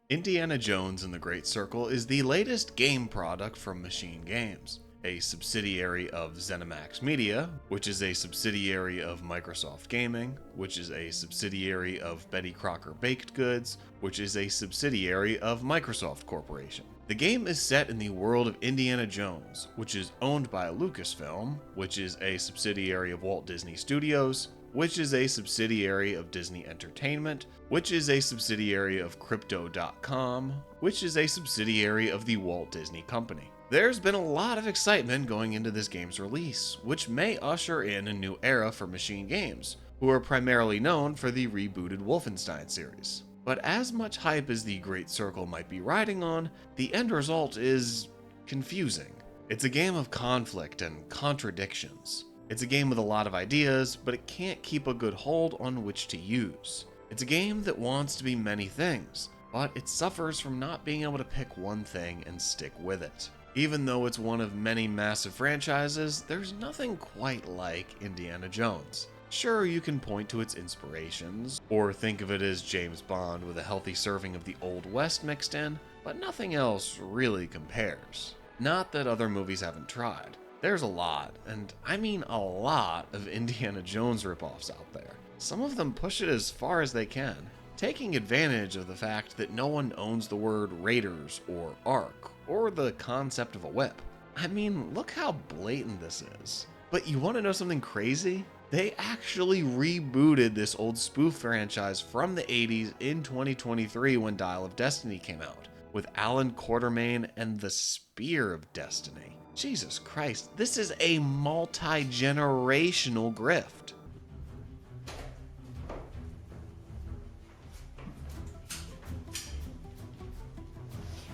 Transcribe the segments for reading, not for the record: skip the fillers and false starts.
Indiana Jones and the Great Circle is the latest game product from Machine Games, a subsidiary of ZeniMax Media, which is a subsidiary of Microsoft Gaming, which is a subsidiary of Betty Crocker Baked Goods, which is a subsidiary of Microsoft Corporation. The game is set in the world of Indiana Jones, which is owned by Lucasfilm, which is a subsidiary of Walt Disney Studios, which is a subsidiary of Disney Entertainment, which is a subsidiary of Crypto.com, which is a subsidiary of the Walt Disney Company. There's been a lot of excitement going into this game's release, which may usher in a new era for Machine Games, who are primarily known for the rebooted Wolfenstein series. But as much hype as the Great Circle might be riding on, the end result is confusing. It's a game of conflict and contradictions. It's a game with a lot of ideas, but it can't keep a good hold on which to use. It's a game that wants to be many things, but it suffers from not being able to pick one thing and stick with it. Even though it's one of many massive franchises, there's nothing quite like Indiana Jones. Sure, you can point to its inspirations, or think of it as James Bond with a healthy serving of the Old West mixed in, but nothing else really compares. Not that other movies haven't tried. There's a lot, and I mean a lot, of Indiana Jones ripoffs out there. Some of them push it as far as they can, taking advantage of the fact that no one owns the word Raiders or Ark, or the concept of a whip. I mean, look how blatant this is. But you want to know something crazy? They actually rebooted this old spoof franchise from the 80s in 2023 when Dial of Destiny came out, with Alan Quartermain and the Spear of Destiny. Jesus Christ, this is a multi-generational grift.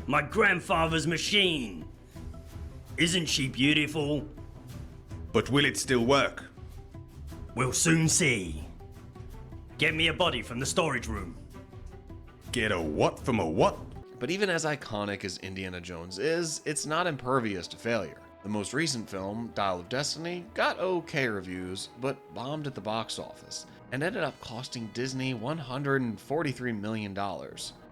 My grandfather's machine. Isn't she beautiful? But will it still work? We'll soon see. Get me a body from the storage room. Get a what from a what? But even as iconic as Indiana Jones is, it's not impervious to failure. The most recent film, Dial of Destiny, got okay reviews, but bombed at the box office, and ended up costing Disney $143 million.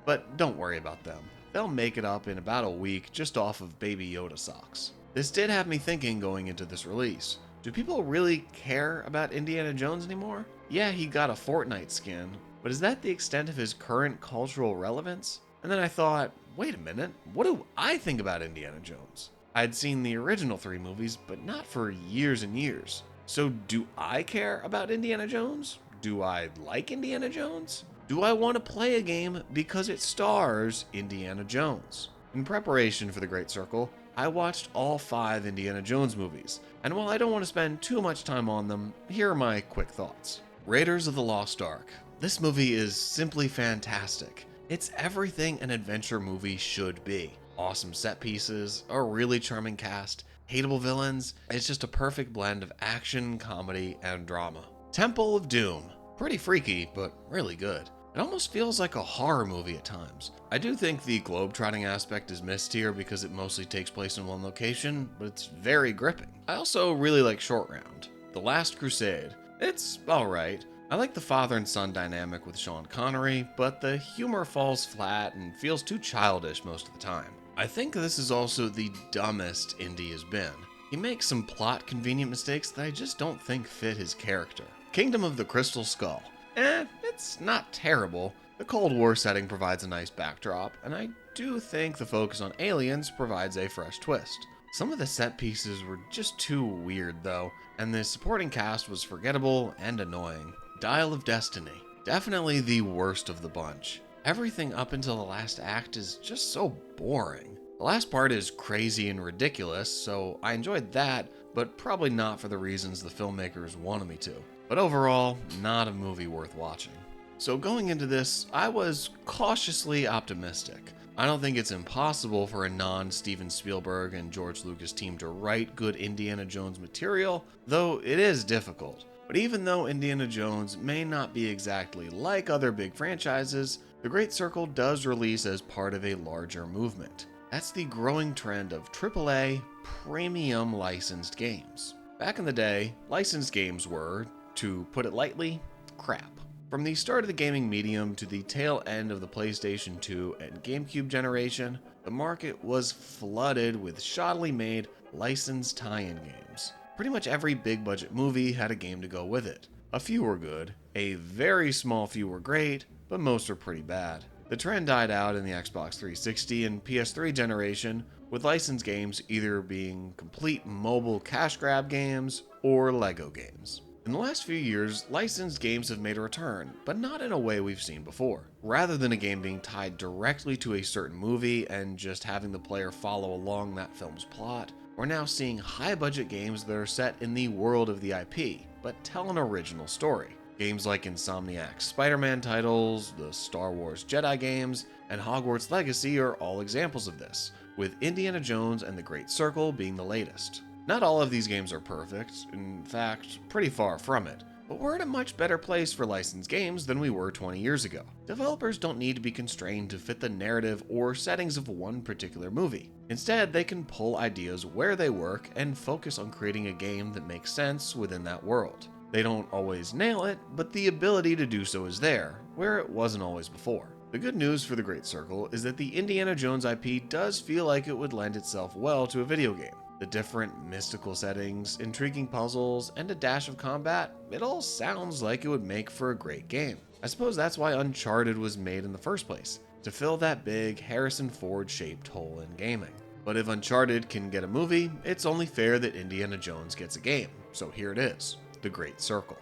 But don't worry about them. They'll make it up in about a week just off of Baby Yoda socks. This did have me thinking going into this release. Do people really care about Indiana Jones anymore? Yeah, he got a Fortnite skin, but is that the extent of his current cultural relevance? And then I thought, wait a minute, what do I think about Indiana Jones? I'd seen the original 3 movies, but not for years and years. So do I care about Indiana Jones? Do I like Indiana Jones? Do I want to play a game because it stars Indiana Jones? In preparation for The Great Circle, I watched all 5 Indiana Jones movies, and while I don't want to spend too much time on them, here are my quick thoughts. Raiders of the Lost Ark. This movie is simply fantastic. It's everything an adventure movie should be. Awesome set pieces, a really charming cast, hateable villains. It's just a perfect blend of action, comedy, and drama. Temple of Doom. Pretty freaky, but really good. It almost feels like a horror movie at times. I do think the globetrotting aspect is missed here because it mostly takes place in one location, but it's very gripping. I also really like Short Round. The Last Crusade. It's alright. I like the father and son dynamic with Sean Connery, but the humor falls flat and feels too childish most of the time. I think this is also the dumbest Indy has been. He makes some plot convenient mistakes that I just don't think fit his character. Kingdom of the Crystal Skull. It's not terrible. The Cold War setting provides a nice backdrop, and I do think the focus on aliens provides a fresh twist. Some of the set pieces were just too weird though, and the supporting cast was forgettable and annoying. Dial of Destiny. Definitely the worst of the bunch. Everything up until the last act is just so boring. The last part is crazy and ridiculous, so I enjoyed that, but probably not for the reasons the filmmakers wanted me to. But overall, not a movie worth watching. So going into this, I was cautiously optimistic. I don't think it's impossible for a non-Steven Spielberg and George Lucas team to write good Indiana Jones material, though it is difficult. But even though Indiana Jones may not be exactly like other big franchises, The Great Circle does release as part of a larger movement. That's the growing trend of AAA, premium licensed games. Back in the day, licensed games were, to put it lightly, crap. From the start of the gaming medium to the tail end of the PlayStation 2 and GameCube generation, the market was flooded with shoddily made, licensed tie-in games. Pretty much every big budget movie had a game to go with it. A few were good, a very small few were great, but most are pretty bad. The trend died out in the Xbox 360 and PS3 generation, with licensed games either being complete mobile cash grab games or Lego games. In the last few years, licensed games have made a return, but not in a way we've seen before. Rather than a game being tied directly to a certain movie and just having the player follow along that film's plot, we're now seeing high-budget games that are set in the world of the IP, but tell an original story. Games like Insomniac's Spider-Man titles, the Star Wars Jedi games, and Hogwarts Legacy are all examples of this, with Indiana Jones and the Great Circle being the latest. Not all of these games are perfect, in fact, pretty far from it, but we're in a much better place for licensed games than we were 20 years ago. Developers don't need to be constrained to fit the narrative or settings of one particular movie. Instead, they can pull ideas where they work and focus on creating a game that makes sense within that world. They don't always nail it, but the ability to do so is there, where it wasn't always before. The good news for the Great Circle is that the Indiana Jones IP does feel like it would lend itself well to a video game. The different mystical settings, intriguing puzzles, and a dash of combat, it all sounds like it would make for a great game. I suppose that's why Uncharted was made in the first place, to fill that big Harrison Ford-shaped hole in gaming. But if Uncharted can get a movie, it's only fair that Indiana Jones gets a game, so here it is, The Great Circle.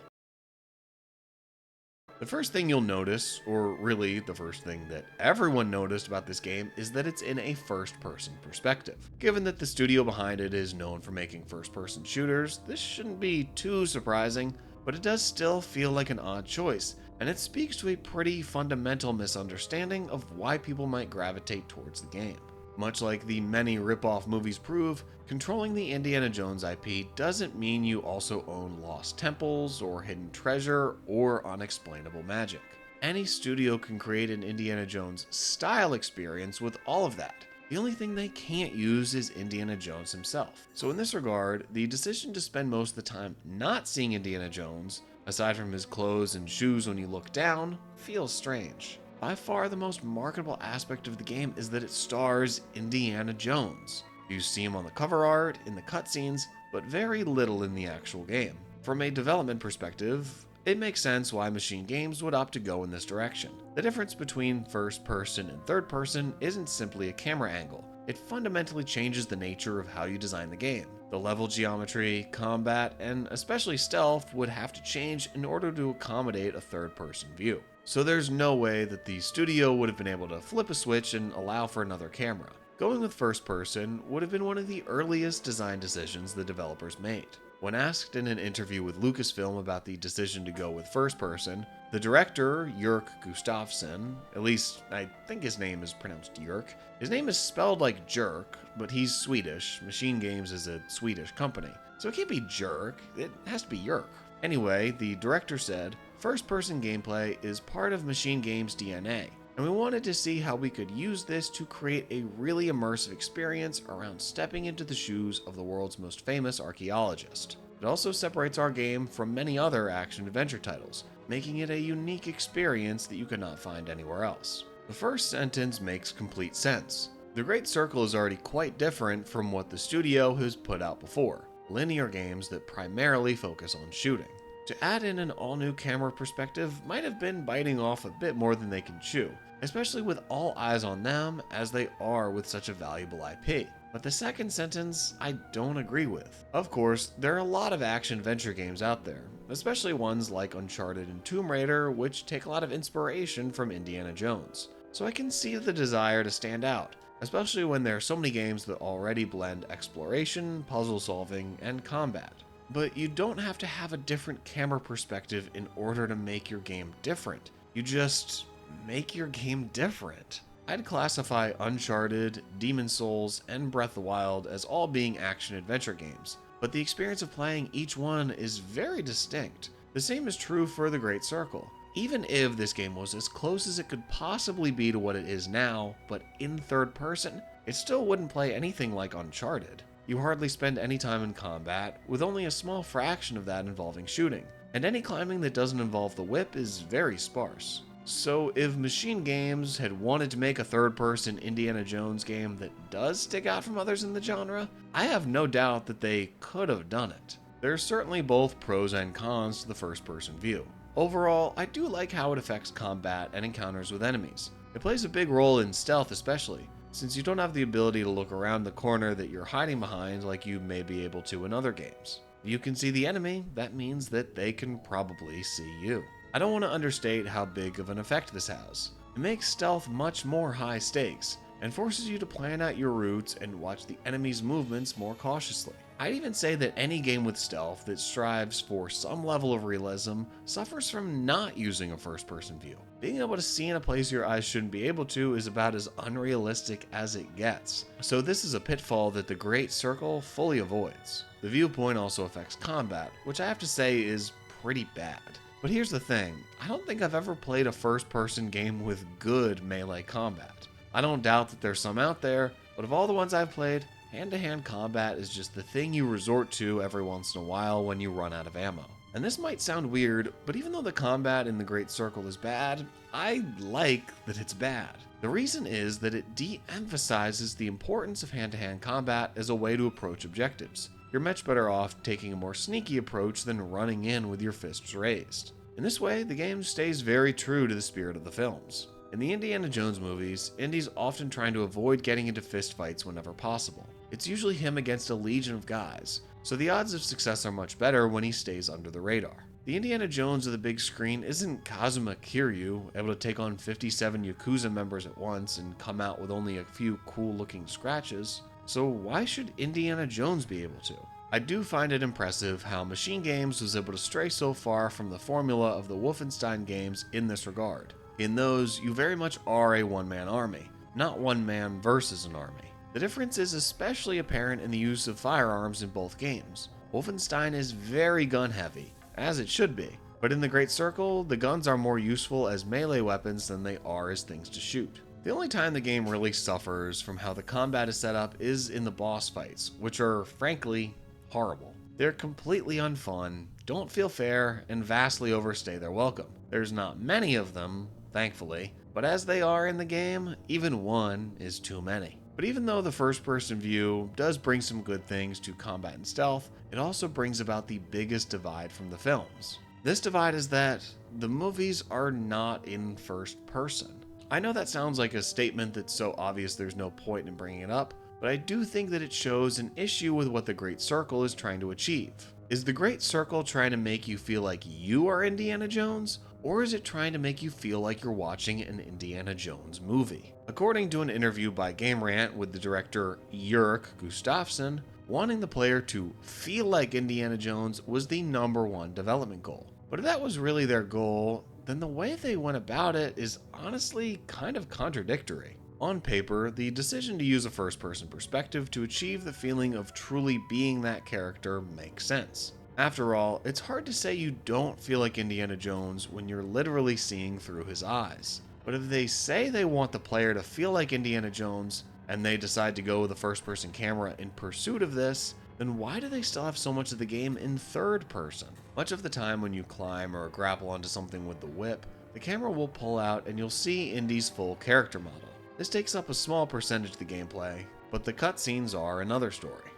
The first thing you'll notice, or really the first thing that everyone noticed about this game, is that it's in a first-person perspective. Given that the studio behind it is known for making first-person shooters, this shouldn't be too surprising, but it does still feel like an odd choice, and it speaks to a pretty fundamental misunderstanding of why people might gravitate towards the game. Much like the many rip-off movies prove, controlling the Indiana Jones IP doesn't mean you also own lost temples, or hidden treasure, or unexplainable magic. Any studio can create an Indiana Jones style experience with all of that. The only thing they can't use is Indiana Jones himself. So in this regard, the decision to spend most of the time not seeing Indiana Jones, aside from his clothes and shoes when you look down, feels strange. By far the most marketable aspect of the game is that it stars Indiana Jones. You see him on the cover art, in the cutscenes, but very little in the actual game. From a development perspective, it makes sense why machine games would opt to go in this direction. The difference between first person and third person isn't simply a camera angle. It fundamentally changes the nature of how you design the game. The level geometry, combat, and especially stealth would have to change in order to accommodate a third-person view. So there's no way that the studio would have been able to flip a switch and allow for another camera. Going with first person would have been one of the earliest design decisions the developers made. When asked in an interview with Lucasfilm about the decision to go with first person, the director, Jörg Gustafsson, at least I think his name is pronounced Jörg, his name is spelled like jerk, but he's Swedish. Machine Games is a Swedish company, so it can't be jerk, it has to be Jörg. Anyway, the director said, first-person gameplay is part of Machine Games' DNA, and we wanted to see how we could use this to create a really immersive experience around stepping into the shoes of the world's most famous archaeologist. It also separates our game from many other action-adventure titles, making it a unique experience that you could not find anywhere else. The first sentence makes complete sense. The Great Circle is already quite different from what the studio has put out before, linear games that primarily focus on shooting. To add in an all-new camera perspective might have been biting off a bit more than they can chew, especially with all eyes on them as they are with such a valuable IP. But the second sentence, I don't agree with. Of course, there are a lot of action-adventure games out there, especially ones like Uncharted and Tomb Raider, which take a lot of inspiration from Indiana Jones. So I can see the desire to stand out, especially when there are so many games that already blend exploration, puzzle solving, and combat. But you don't have to have a different camera perspective in order to make your game different. You just make your game different. I'd classify Uncharted, Demon's Souls, and Breath of the Wild as all being action-adventure games, but the experience of playing each one is very distinct. The same is true for The Great Circle. Even if this game was as close as it could possibly be to what it is now, but in third person, it still wouldn't play anything like Uncharted. You hardly spend any time in combat, with only a small fraction of that involving shooting. and any climbing that doesn't involve the whip is very sparse. So if Machine Games had wanted to make a third-person Indiana Jones game that does stick out from others in the genre, I have no doubt that they could have done it. There's certainly both pros and cons to the first-person view. Overall, I do like how it affects combat and encounters with enemies. It plays a big role in stealth especially, since you don't have the ability to look around the corner that you're hiding behind like you may be able to in other games. If you can see the enemy, that means that they can probably see you. I don't want to understate how big of an effect this has. It makes stealth much more high stakes, and forces you to plan out your routes and watch the enemy's movements more cautiously. I'd even say that any game with stealth that strives for some level of realism suffers from not using a first-person view. Being able to see in a place your eyes shouldn't be able to is about as unrealistic as it gets. So this is a pitfall that the Great Circle fully avoids. The viewpoint also affects combat, which I have to say is pretty bad. But here's the thing, I don't think I've ever played a first-person game with good melee combat. I don't doubt that there's some out there, but of all the ones I've played, hand-to-hand combat is just the thing you resort to every once in a while when you run out of ammo. And this might sound weird, but even though the combat in the Great Circle is bad, I like that it's bad. The reason is that it de-emphasizes the importance of hand-to-hand combat as a way to approach objectives. You're much better off taking a more sneaky approach than running in with your fists raised. In this way, the game stays very true to the spirit of the films. In the Indiana Jones movies, Indy's often trying to avoid getting into fistfights whenever possible. It's usually him against a legion of guys, so the odds of success are much better when he stays under the radar. The Indiana Jones of the big screen isn't Kazuma Kiryu, able to take on 57 Yakuza members at once and come out with only a few cool-looking scratches, so why should Indiana Jones be able to? I do find it impressive how Machine Games was able to stray so far from the formula of the Wolfenstein games in this regard. In those, you very much are a one-man army, not one man versus an army. The difference is especially apparent in the use of firearms in both games. Wolfenstein is very gun-heavy, as it should be, but in the Great Circle, the guns are more useful as melee weapons than they are as things to shoot. The only time the game really suffers from how the combat is set up is in the boss fights, which are, frankly, horrible. They're completely unfun, don't feel fair, and vastly overstay their welcome. There's not many of them, thankfully, but as they are in the game, even one is too many. But even though the first-person view does bring some good things to combat and stealth, it also brings about the biggest divide from the films. This divide is that the movies are not in first person. I know that sounds like a statement that's so obvious there's no point in bringing it up, but I do think that it shows an issue with what the Great Circle is trying to achieve. Is the Great Circle trying to make you feel like you are Indiana Jones, or is it trying to make you feel like you're watching an Indiana Jones movie? According to an interview by GameRant with the director Jörg Gustafsson, wanting the player to feel like Indiana Jones was the #1 development goal. But if that was really their goal, then the way they went about it is honestly kind of contradictory. On paper, the decision to use a first-person perspective to achieve the feeling of truly being that character makes sense. After all, it's hard to say you don't feel like Indiana Jones when you're literally seeing through his eyes. But if they say they want the player to feel like Indiana Jones, and they decide to go with a first-person camera in pursuit of this, then why do they still have so much of the game in third person? Much of the time when you climb or grapple onto something with the whip, the camera will pull out and you'll see Indy's full character model. This takes up a small percentage of the gameplay, but the cutscenes are another story.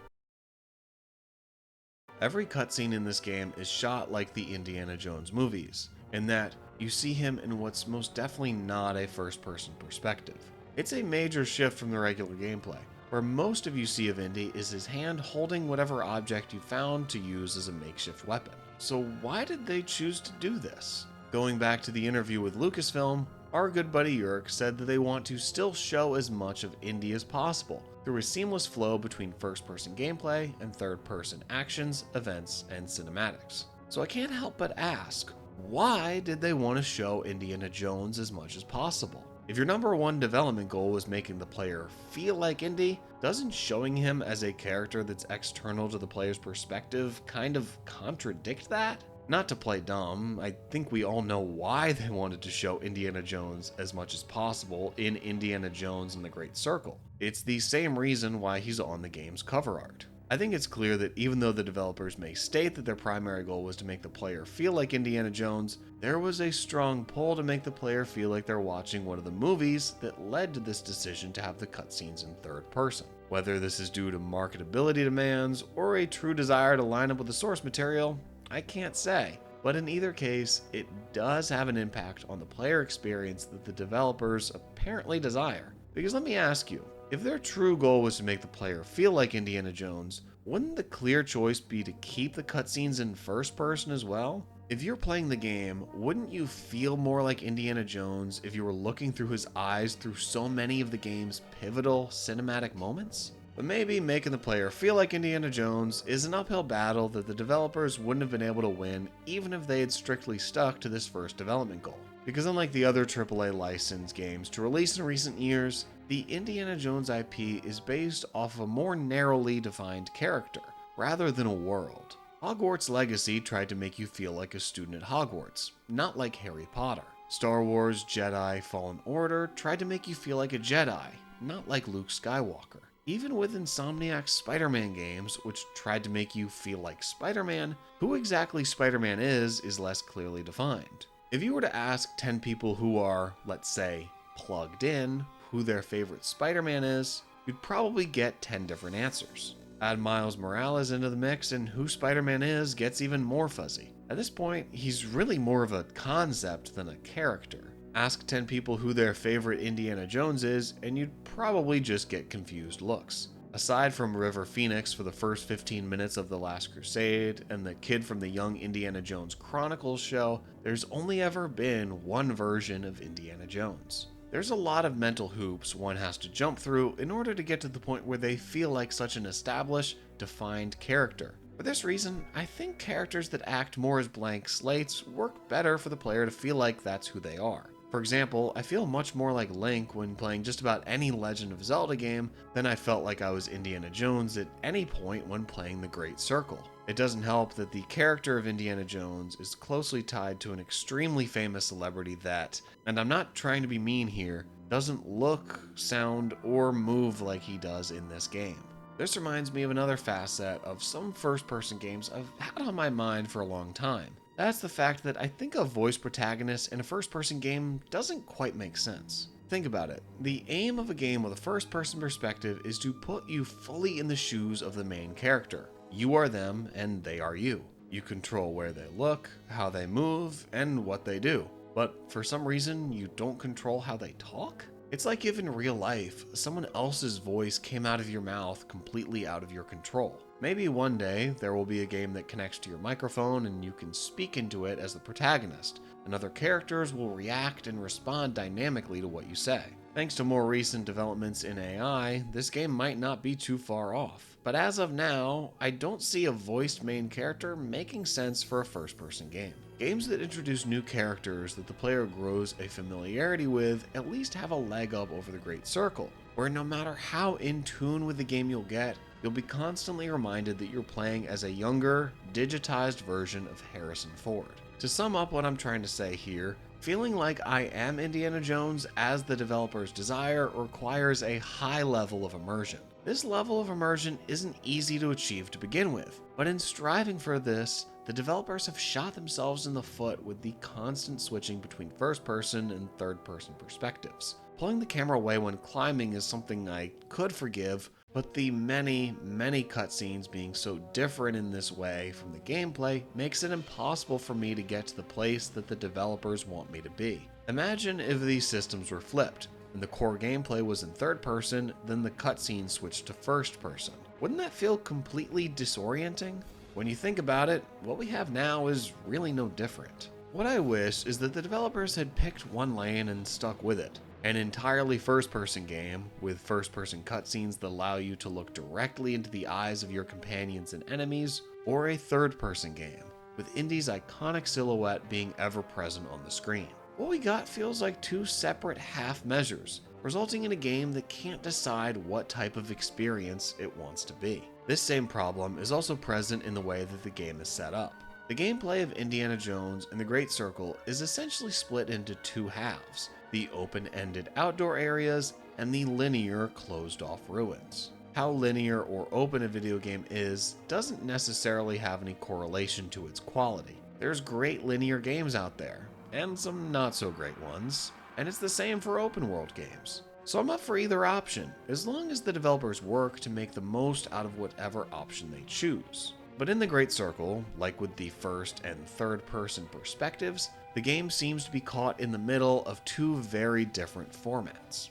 Every cutscene in this game is shot like the Indiana Jones movies, in that you see him in what's most definitely not a first-person perspective. It's a major shift from the regular gameplay, where most of you see of Indy is his hand holding whatever object you found to use as a makeshift weapon. So why did they choose to do this? Going back to the interview with Lucasfilm, our good buddy Jörg said that they want to still show as much of Indy as possible, through a seamless flow between first-person gameplay and third-person actions, events, and cinematics. So I can't help but ask, why did they want to show Indiana Jones as much as possible? If your #1 development goal was making the player feel like Indy, doesn't showing him as a character that's external to the player's perspective kind of contradict that? Not to play dumb, I think we all know why they wanted to show Indiana Jones as much as possible in Indiana Jones and the Great Circle. It's the same reason why he's on the game's cover art. I think it's clear that even though the developers may state that their primary goal was to make the player feel like Indiana Jones, there was a strong pull to make the player feel like they're watching one of the movies that led to this decision to have the cutscenes in third person. Whether this is due to marketability demands or a true desire to line up with the source material, I can't say. But in either case, it does have an impact on the player experience that the developers apparently desire. Because let me ask you, if their true goal was to make the player feel like Indiana Jones, wouldn't the clear choice be to keep the cutscenes in first person as well? If you're playing the game, wouldn't you feel more like Indiana Jones if you were looking through his eyes through so many of the game's pivotal cinematic moments? But maybe making the player feel like Indiana Jones is an uphill battle that the developers wouldn't have been able to win even if they had strictly stuck to this first development goal. Because unlike the other AAA licensed games to release in recent years, the Indiana Jones IP is based off of a more narrowly defined character, rather than a world. Hogwarts Legacy tried to make you feel like a student at Hogwarts, not like Harry Potter. Star Wars Jedi Fallen Order tried to make you feel like a Jedi, not like Luke Skywalker. Even with Insomniac's Spider-Man games, which tried to make you feel like Spider-Man, who exactly Spider-Man is less clearly defined. If you were to ask 10 people who are, let's say, plugged in, who their favorite Spider-Man is, you'd probably get 10 different answers. Add Miles Morales into the mix and who Spider-Man is gets even more fuzzy. At this point, he's really more of a concept than a character. Ask 10 people who their favorite Indiana Jones is, and you'd probably just get confused looks. Aside from River Phoenix for the first 15 minutes of The Last Crusade and the kid from the Young Indiana Jones Chronicles show, there's only ever been one version of Indiana Jones. There's a lot of mental hoops one has to jump through in order to get to the point where they feel like such an established, defined character. For this reason, I think characters that act more as blank slates work better for the player to feel like that's who they are. For example, I feel much more like Link when playing just about any Legend of Zelda game than I felt like I was Indiana Jones at any point when playing The Great Circle. It doesn't help that the character of Indiana Jones is closely tied to an extremely famous celebrity that, and I'm not trying to be mean here, doesn't look, sound, or move like he does in this game. This reminds me of another facet of some first-person games I've had on my mind for a long time. That's the fact that I think a voice protagonist in a first-person game doesn't quite make sense. Think about it. The aim of a game with a first-person perspective is to put you fully in the shoes of the main character. You are them, and they are you. You control where they look, how they move, and what they do. But for some reason, you don't control how they talk? It's like if in real life, someone else's voice came out of your mouth completely out of your control. Maybe one day, there will be a game that connects to your microphone and you can speak into it as the protagonist, and other characters will react and respond dynamically to what you say. Thanks to more recent developments in AI, this game might not be too far off. But as of now, I don't see a voiced main character making sense for a first-person game. Games that introduce new characters that the player grows a familiarity with at least have a leg up over The Great Circle, where no matter how in tune with the game you'll get, you'll be constantly reminded that you're playing as a younger, digitized version of Harrison Ford. To sum up what I'm trying to say here, feeling like I am Indiana Jones as the developers desire requires a high level of immersion. This level of immersion isn't easy to achieve to begin with, but in striving for this, the developers have shot themselves in the foot with the constant switching between first-person and third-person perspectives. Pulling the camera away when climbing is something I could forgive, but the many cutscenes being so different in this way from the gameplay makes it impossible for me to get to the place that the developers want me to be. Imagine if these systems were flipped, and the core gameplay was in third person, then the cutscenes switched to first person. Wouldn't that feel completely disorienting? When you think about it, what we have now is really no different. What I wish is that the developers had picked one lane and stuck with it. An entirely first-person game, with first-person cutscenes that allow you to look directly into the eyes of your companions and enemies, or a third-person game, with Indy's iconic silhouette being ever-present on the screen. What we got feels like two separate half measures, resulting in a game that can't decide what type of experience it wants to be. This same problem is also present in the way that the game is set up. The gameplay of Indiana Jones and the Great Circle is essentially split into two halves, the open-ended outdoor areas and the linear closed-off ruins. How linear or open a video game is doesn't necessarily have any correlation to its quality. There's great linear games out there, and some not so great ones, and it's the same for open world games. So I'm up for either option, as long as the developers work to make the most out of whatever option they choose. But in the Great Circle, like with the first and third person perspectives, the game seems to be caught in the middle of two very different formats.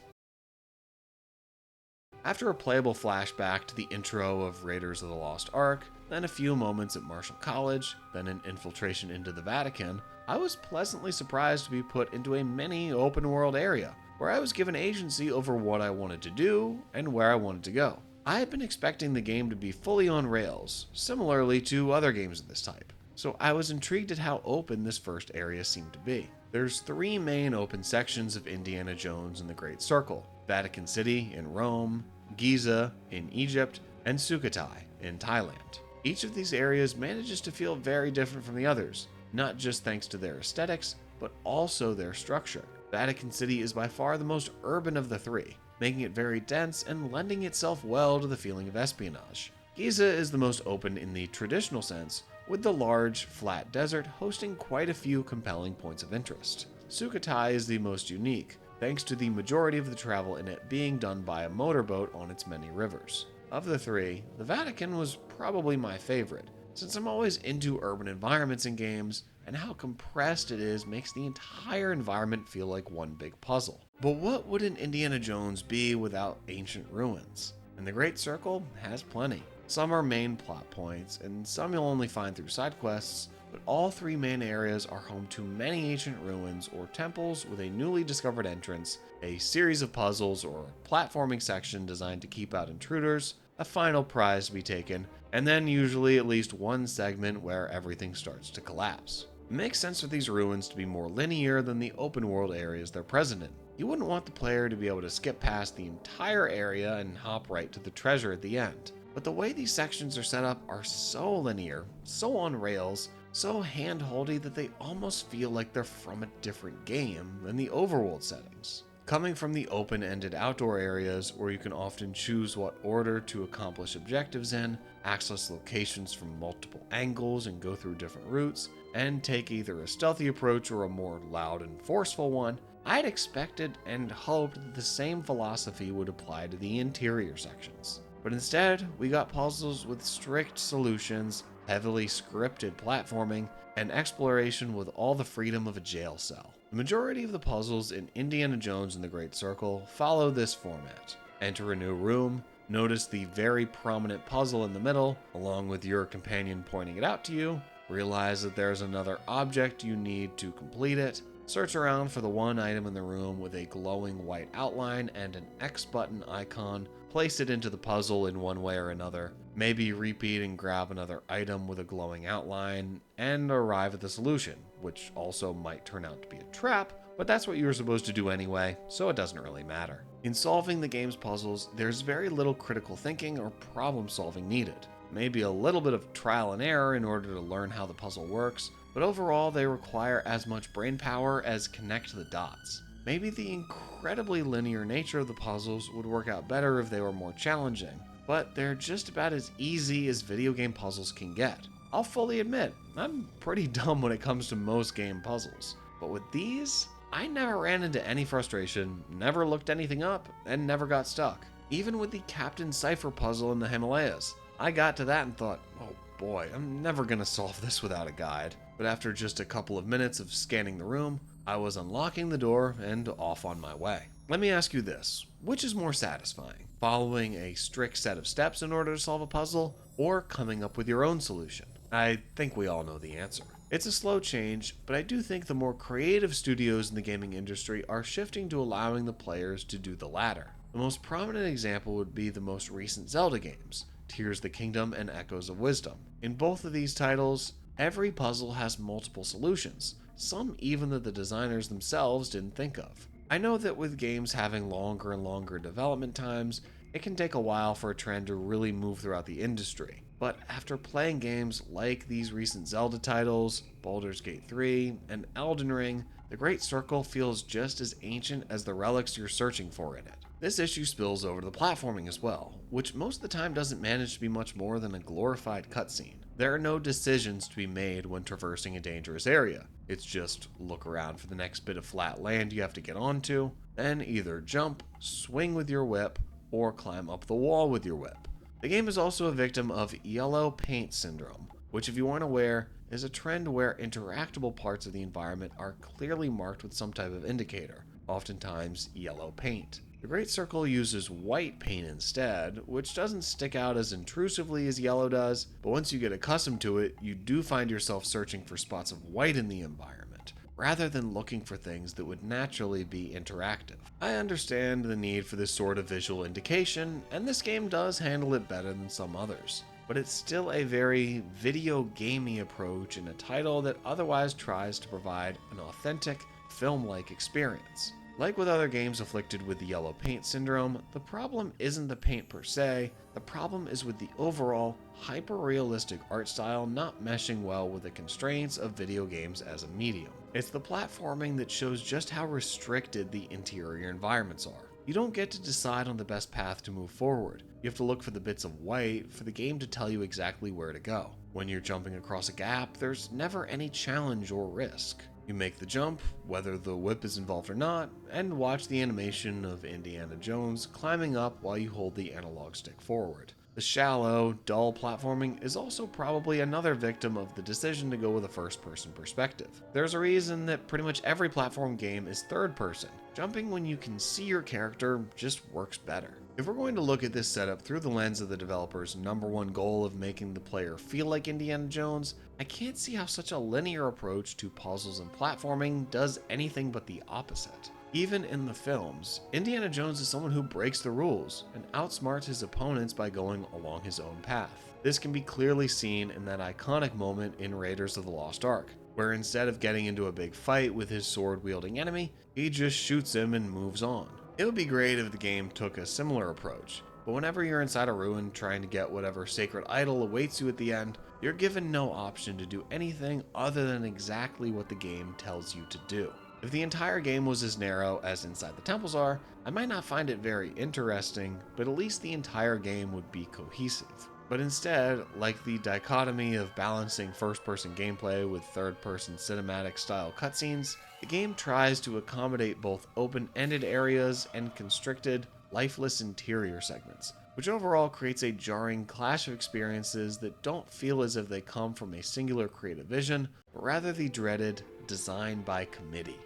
After a playable flashback to the intro of Raiders of the Lost Ark, then a few moments at Marshall College, then an infiltration into the Vatican, I was pleasantly surprised to be put into a mini open world area, where I was given agency over what I wanted to do and where I wanted to go. I had been expecting the game to be fully on rails, similarly to other games of this type, so I was intrigued at how open this first area seemed to be. There's three main open sections of Indiana Jones and the Great Circle: Vatican City in Rome, Giza in Egypt, and Sukhothai in Thailand. Each of these areas manages to feel very different from the others, not just thanks to their aesthetics, but also their structure. Vatican City is by far the most urban of the three, making it very dense and lending itself well to the feeling of espionage. Giza is the most open in the traditional sense, with the large, flat desert hosting quite a few compelling points of interest. Sukhothai is the most unique, thanks to the majority of the travel in it being done by a motorboat on its many rivers. Of the three, the Vatican was probably my favorite, since I'm always into urban environments in games, and how compressed it is makes the entire environment feel like one big puzzle. But what would an Indiana Jones be without ancient ruins? And the Great Circle has plenty. Some are main plot points, and some you'll only find through side quests, but all three main areas are home to many ancient ruins or temples with a newly discovered entrance, a series of puzzles or platforming section designed to keep out intruders, a final prize to be taken, and then usually at least one segment where everything starts to collapse. It makes sense for these ruins to be more linear than the open world areas they're present in. You wouldn't want the player to be able to skip past the entire area and hop right to the treasure at the end. But the way these sections are set up are so linear, so on rails, so hand-holdy that they almost feel like they're from a different game than the overworld settings. Coming from the open-ended outdoor areas where you can often choose what order to accomplish objectives in, access locations from multiple angles and go through different routes, and take either a stealthy approach or a more loud and forceful one, I'd expected and hoped that the same philosophy would apply to the interior sections. But instead, we got puzzles with strict solutions, heavily scripted platforming, and exploration with all the freedom of a jail cell. The majority of the puzzles in Indiana Jones and the Great Circle follow this format. Enter a new room, notice the very prominent puzzle in the middle, along with your companion pointing it out to you, realize that there's another object you need to complete it, search around for the one item in the room with a glowing white outline and an X button icon, place it into the puzzle in one way or another, maybe repeat and grab another item with a glowing outline, and arrive at the solution, which also might turn out to be a trap, but that's what you were supposed to do anyway, so it doesn't really matter. In solving the game's puzzles, there's very little critical thinking or problem solving needed. Maybe a little bit of trial and error in order to learn how the puzzle works, but overall they require as much brain power as connect the dots. Maybe the incredibly linear nature of the puzzles would work out better if they were more challenging, but they're just about as easy as video game puzzles can get. I'll fully admit, I'm pretty dumb when it comes to most game puzzles, but with these, I never ran into any frustration, never looked anything up, and never got stuck. Even with the Captain Cypher puzzle in the Himalayas, I got to that and thought, oh boy, I'm never gonna solve this without a guide. But after just a couple of minutes of scanning the room, I was unlocking the door and off on my way. Let me ask you this, which is more satisfying? Following a strict set of steps in order to solve a puzzle, or coming up with your own solution? I think we all know the answer. It's a slow change, but I do think the more creative studios in the gaming industry are shifting to allowing the players to do the latter. The most prominent example would be the most recent Zelda games, Tears of the Kingdom and Echoes of Wisdom. In both of these titles, every puzzle has multiple solutions, some even that the designers themselves didn't think of. I know that with games having longer and longer development times, it can take a while for a trend to really move throughout the industry. But after playing games like these recent Zelda titles, Baldur's Gate 3, and Elden Ring, the Great Circle feels just as ancient as the relics you're searching for in it. This issue spills over to the platforming as well, which most of the time doesn't manage to be much more than a glorified cutscene. There are no decisions to be made when traversing a dangerous area. It's just look around for the next bit of flat land you have to get onto, then either jump, swing with your whip, or climb up the wall with your whip. The game is also a victim of yellow paint syndrome, which, if you aren't aware, is a trend where interactable parts of the environment are clearly marked with some type of indicator, oftentimes yellow paint. The Great Circle uses white paint instead, which doesn't stick out as intrusively as yellow does, but once you get accustomed to it, you do find yourself searching for spots of white in the environment, rather than looking for things that would naturally be interactive. I understand the need for this sort of visual indication, and this game does handle it better than some others, but it's still a very video gamey approach in a title that otherwise tries to provide an authentic, film-like experience. Like with other games afflicted with the yellow paint syndrome, the problem isn't the paint per se, the problem is with the overall, hyper-realistic art style not meshing well with the constraints of video games as a medium. It's the platforming that shows just how restricted the interior environments are. You don't get to decide on the best path to move forward. You have to look for the bits of white for the game to tell you exactly where to go. When you're jumping across a gap, there's never any challenge or risk. You make the jump, whether the whip is involved or not, and watch the animation of Indiana Jones climbing up while you hold the analog stick forward. The shallow, dull platforming is also probably another victim of the decision to go with a first-person perspective. There's a reason that pretty much every platform game is third-person. Jumping when you can see your character just works better. If we're going to look at this setup through the lens of the developer's #1 goal of making the player feel like Indiana Jones, I can't see how such a linear approach to puzzles and platforming does anything but the opposite. Even in the films, Indiana Jones is someone who breaks the rules and outsmarts his opponents by going along his own path. This can be clearly seen in that iconic moment in Raiders of the Lost Ark, where instead of getting into a big fight with his sword-wielding enemy, he just shoots him and moves on. It would be great if the game took a similar approach, but whenever you're inside a ruin trying to get whatever sacred idol awaits you at the end, you're given no option to do anything other than exactly what the game tells you to do. If the entire game was as narrow as Inside the Temples are, I might not find it very interesting, but at least the entire game would be cohesive. But instead, like the dichotomy of balancing first-person gameplay with third-person cinematic-style cutscenes, the game tries to accommodate both open-ended areas and constricted, lifeless interior segments, which overall creates a jarring clash of experiences that don't feel as if they come from a singular creative vision, but rather the dreaded design by committee.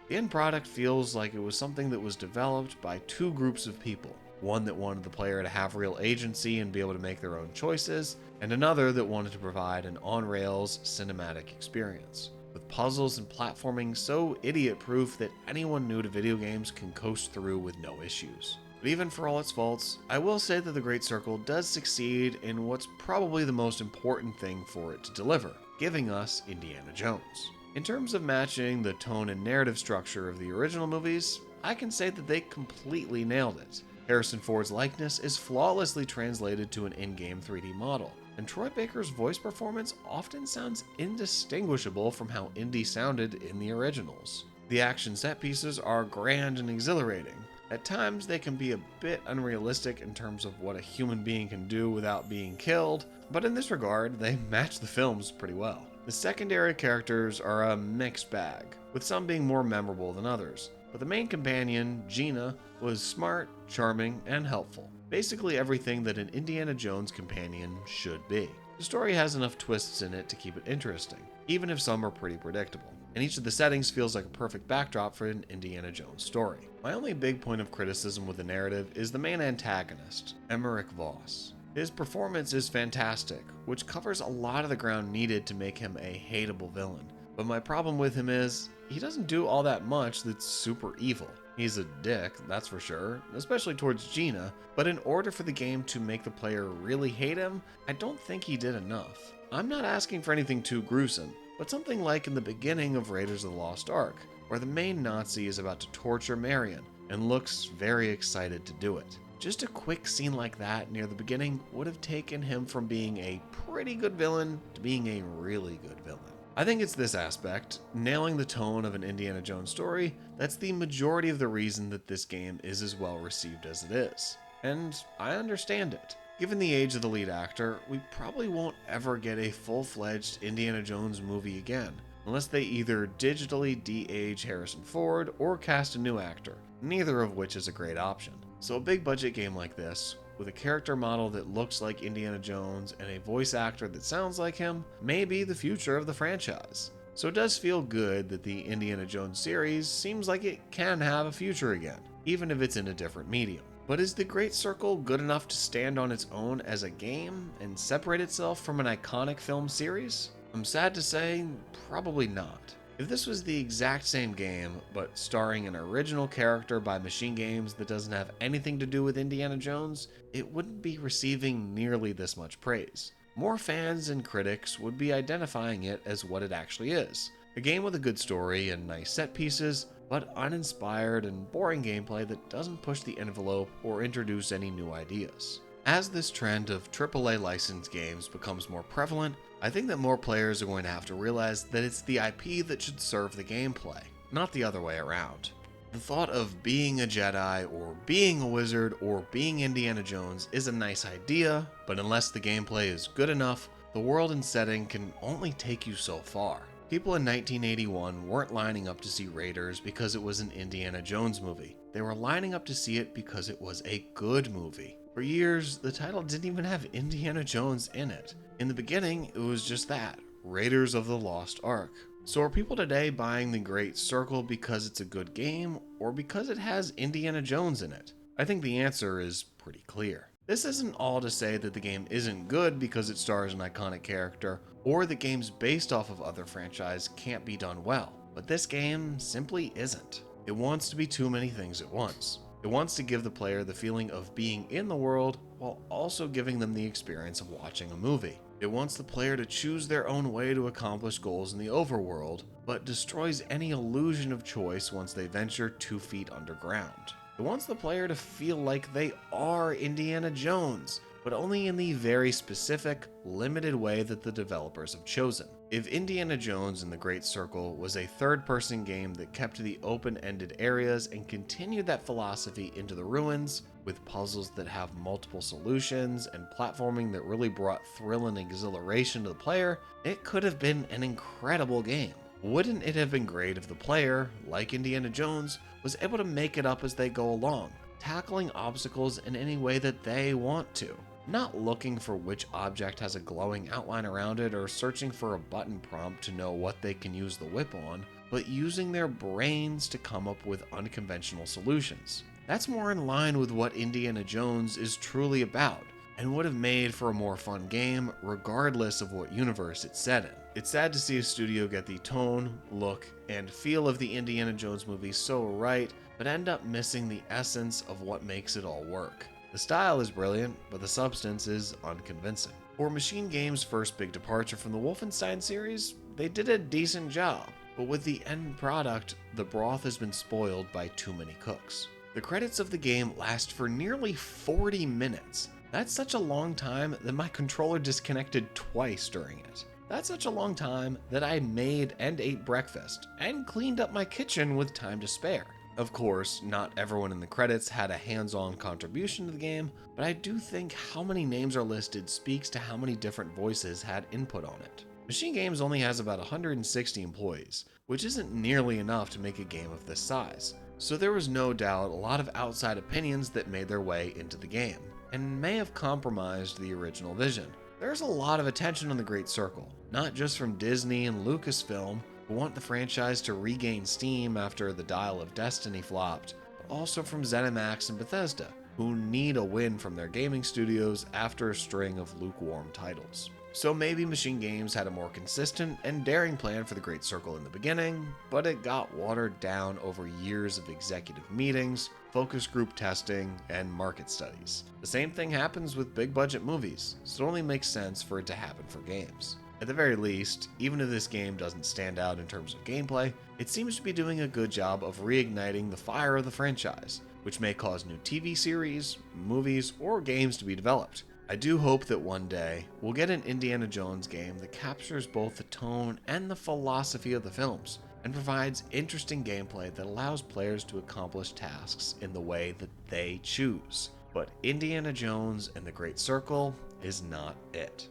The end product feels like it was something that was developed by two groups of people. One that wanted the player to have real agency and be able to make their own choices, and another that wanted to provide an on-rails cinematic experience. With puzzles and platforming so idiot-proof that anyone new to video games can coast through with no issues. But even for all its faults, I will say that the Great Circle does succeed in what's probably the most important thing for it to deliver, giving us Indiana Jones. In terms of matching the tone and narrative structure of the original movies, I can say that they completely nailed it. Harrison Ford's likeness is flawlessly translated to an in-game 3D model, and Troy Baker's voice performance often sounds indistinguishable from how Indy sounded in the originals. The action set pieces are grand and exhilarating. At times, they can be a bit unrealistic in terms of what a human being can do without being killed, but in this regard, they match the films pretty well. The secondary characters are a mixed bag, with some being more memorable than others, but the main companion, Gina, was smart, charming, and helpful. Basically everything that an Indiana Jones companion should be. The story has enough twists in it to keep it interesting, even if some are pretty predictable, and each of the settings feels like a perfect backdrop for an Indiana Jones story. My only big point of criticism with the narrative is the main antagonist, Emmerich Voss. His performance is fantastic, which covers a lot of the ground needed to make him a hateable villain. But my problem with him is, he doesn't do all that much that's super evil. He's a dick, that's for sure, especially towards Gina, but in order for the game to make the player really hate him, I don't think he did enough. I'm not asking for anything too gruesome, but something like in the beginning of Raiders of the Lost Ark, where the main Nazi is about to torture Marion, and looks very excited to do it. Just a quick scene like that near the beginning would have taken him from being a pretty good villain to being a really good villain. I think it's this aspect, nailing the tone of an Indiana Jones story, that's the majority of the reason that this game is as well received as it is. And I understand it. Given the age of the lead actor, we probably won't ever get a full-fledged Indiana Jones movie again, unless they either digitally de-age Harrison Ford or cast a new actor, neither of which is a great option. So a big budget game like this, with a character model that looks like Indiana Jones and a voice actor that sounds like him, may be the future of the franchise. So it does feel good that the Indiana Jones series seems like it can have a future again, even if it's in a different medium. But is The Great Circle good enough to stand on its own as a game and separate itself from an iconic film series? I'm sad to say, probably not. If this was the exact same game, but starring an original character by Machine Games that doesn't have anything to do with Indiana Jones, it wouldn't be receiving nearly this much praise. More fans and critics would be identifying it as what it actually is. A game with a good story and nice set pieces, but uninspired and boring gameplay that doesn't push the envelope or introduce any new ideas. As this trend of AAA licensed games becomes more prevalent, I think that more players are going to have to realize that it's the IP that should serve the gameplay, not the other way around. The thought of being a Jedi or being a wizard or being Indiana Jones is a nice idea, but unless the gameplay is good enough, the world and setting can only take you so far. People in 1981 weren't lining up to see Raiders because it was an Indiana Jones movie. They were lining up to see it because it was a good movie. For years, the title didn't even have Indiana Jones in it. In the beginning, it was just that, Raiders of the Lost Ark. So are people today buying The Great Circle because it's a good game, or because it has Indiana Jones in it? I think the answer is pretty clear. This isn't all to say that the game isn't good because it stars an iconic character, or that games based off of other franchises can't be done well, but this game simply isn't. It wants to be too many things at once. It wants to give the player the feeling of being in the world while also giving them the experience of watching a movie. It wants the player to choose their own way to accomplish goals in the overworld, but destroys any illusion of choice once they venture 2 feet underground. It wants the player to feel like they are Indiana Jones, but only in the very specific, limited way that the developers have chosen. If Indiana Jones and the Great Circle was a third-person game that kept to the open-ended areas and continued that philosophy into the ruins, with puzzles that have multiple solutions and platforming that really brought thrill and exhilaration to the player, it could have been an incredible game. Wouldn't it have been great if the player, like Indiana Jones, was able to make it up as they go along, tackling obstacles in any way that they want to? Not looking for which object has a glowing outline around it or searching for a button prompt to know what they can use the whip on, but using their brains to come up with unconventional solutions. That's more in line with what Indiana Jones is truly about, and would have made for a more fun game regardless of what universe it's set in. It's sad to see a studio get the tone, look, and feel of the Indiana Jones movie so right, but end up missing the essence of what makes it all work. The style is brilliant, but the substance is unconvincing. For Machine Games' first big departure from the Wolfenstein series, they did a decent job, but with the end product, the broth has been spoiled by too many cooks. The credits of the game last for nearly 40 minutes. That's such a long time that my controller disconnected twice during it. That's such a long time that I made and ate breakfast, and cleaned up my kitchen with time to spare. Of course, not everyone in the credits had a hands-on contribution to the game, but I do think how many names are listed speaks to how many different voices had input on it. Machine Games only has about 160 employees, which isn't nearly enough to make a game of this size. So there was no doubt a lot of outside opinions that made their way into the game, and may have compromised the original vision. There's a lot of attention on the Great Circle, not just from Disney and LucasFilm, who want the franchise to regain steam after the Dial of Destiny flopped, but also from ZeniMax and Bethesda, who need a win from their gaming studios after a string of lukewarm titles. So maybe Machine Games had a more consistent and daring plan for the Great Circle in the beginning, but it got watered down over years of executive meetings, focus group testing, and market studies. The same thing happens with big budget movies, so it only makes sense for it to happen for games. At the very least, even if this game doesn't stand out in terms of gameplay, it seems to be doing a good job of reigniting the fire of the franchise, which may cause new TV series, movies, or games to be developed. I do hope that one day we'll get an Indiana Jones game that captures both the tone and the philosophy of the films, and provides interesting gameplay that allows players to accomplish tasks in the way that they choose. But Indiana Jones and the Great Circle is not it.